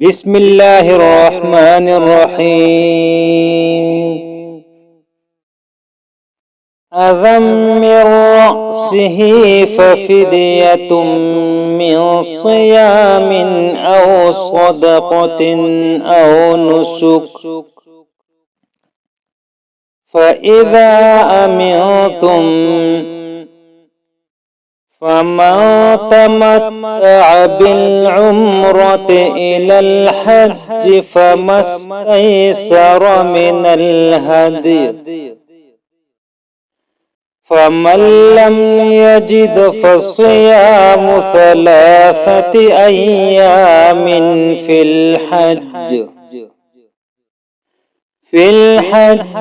بسم الله الرحمن الرحيم. أذى من رأسه ففدية من صيام أو صدقة أو نسك، فإذا أمنتم فمن تمتع بالعمرة إلى الحج فما استيسر من الهدي، فمن لم يجد فصيام 3 أيام في الحج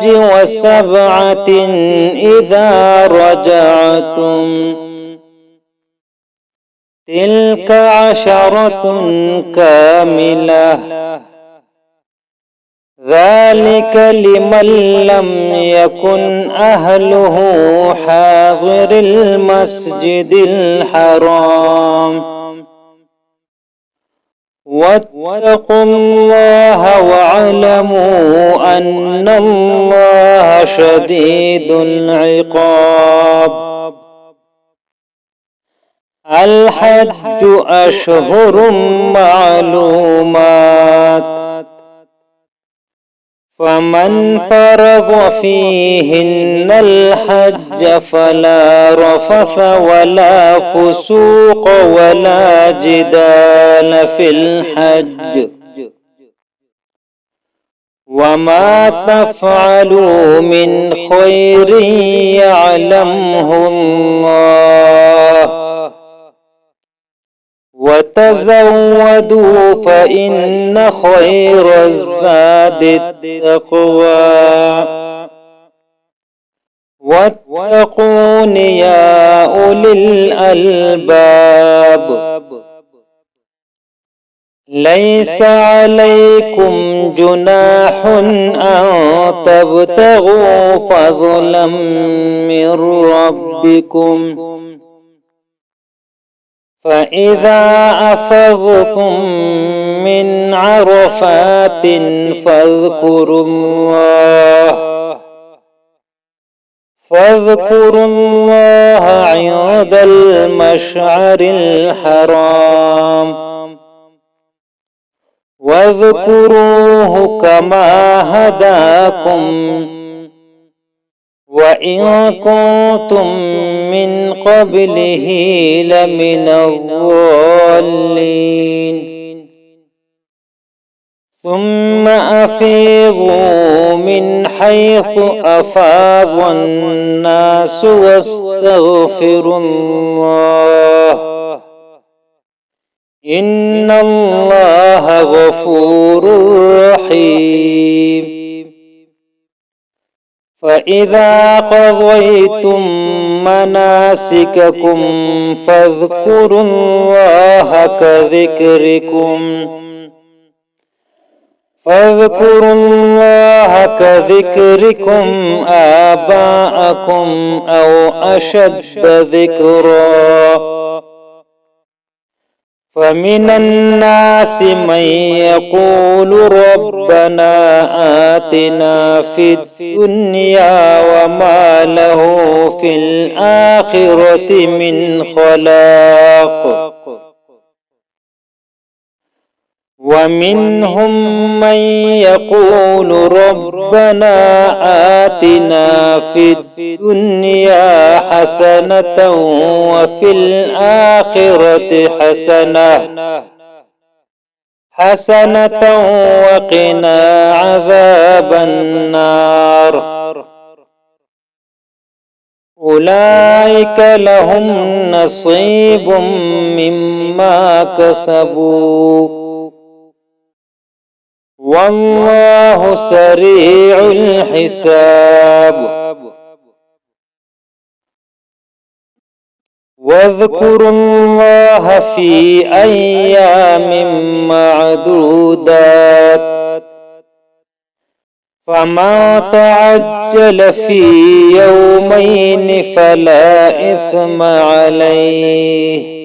و7 إذا رجعتم، تلك 10 كاملة، ذلك لمن لم يكن أهله حاضر المسجد الحرام. واتقوا الله واعلموا أن الله شديد العقاب. الحج أشهر معلومات، فمن فرض فيهن الحج فلا رفث ولا فسوق ولا جدال في الحج، وما تفعلوا من خير يعلمه الله، وتزودوا فإن خير الزاد التقوى، واتقون يا أولي الألباب. ليس عليكم جناح أن تبتغوا فضلا من ربكم، فإذا أفضتم من عرفات فاذكروا الله عند المشعر الحرام، واذكروه كما هداكم وإن كنتم من قبله لمن الضالين. ثم أفيضوا من حيث أفاض الناس واستغفروا الله، إن الله غفور رحيم. فإذا قضيتم مناسككم فاذكروا الله كذكركم آباءكم أو أشد ذكرا. فمن الناس من يقول ربنا آتنا في الدنيا وما له في الآخرة من خلاق، ومنهم من يقول ربنا آتنا في الدنيا حسنة وفي الآخرة حسنة وقنا عذاب النار. أولئك لهم نصيب مما كسبوا والله سريع الحساب. واذكروا الله في أيام معدودات، فمن تعجل في يومين فلا إثم عليه،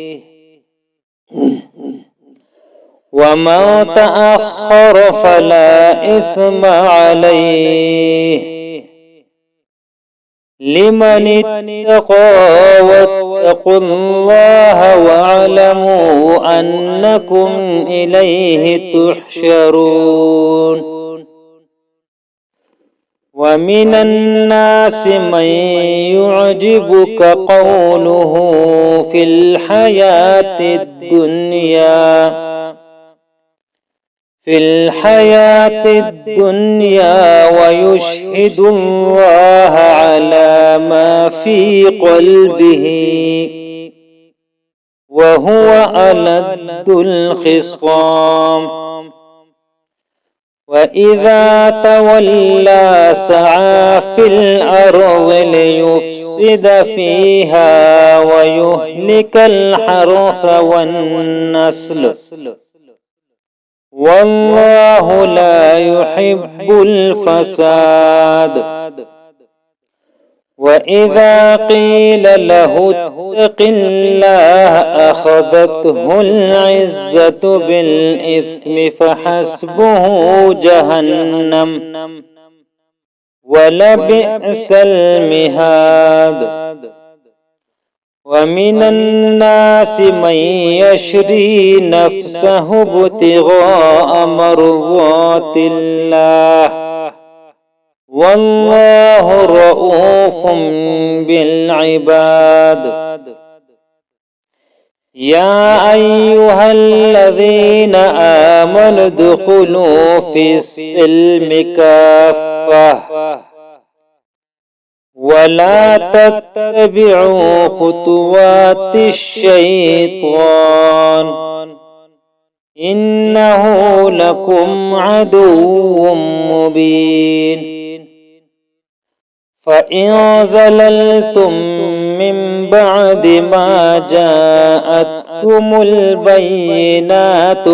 وما تأخر فلا إثم عليه لمن اتقى واتقوا الله واعلموا أنكم إليه تحشرون. ومن الناس من يعجبك قوله في الحياة الدنيا ويشهد الله على ما في قلبه وهو ألد الخصام. وإذا تولى سعى في الأرض ليفسد فيها ويهلك الحرث والنسل والله لا يحب الفساد. وإذا قيل له اتق الله أخذته العزة بالإثم فحسبه جهنم ولبئس المهاد. ومن الناس من يشري نفسه ابتغاء مرضات الله والله رؤوف بالعباد. يا أيها الذين آمنوا ادخلوا في السلم كافة ولا تتبعوا خطوات الشيطان إنه لكم عدو مبين. فإن زللتم من بعد ما جاءتكم البينات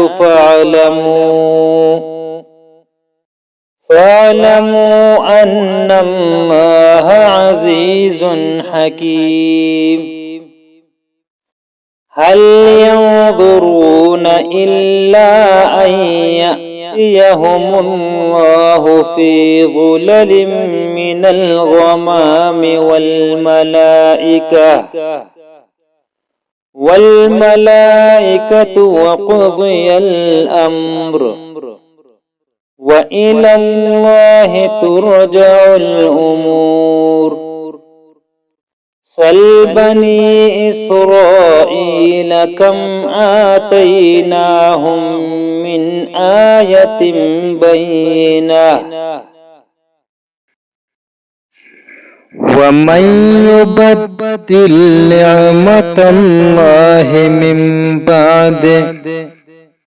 فاعلموا أن الله عزيز حكيم. هل ينظرون إلا أن يأتيهم الله في ظلل من الغمام والملائكة وقضي الأمر وإلى الله ترجع الأمور. سل بني إسرائيل كم آتيناهم من آية بينة ومن يبدل نعمة الله من بعد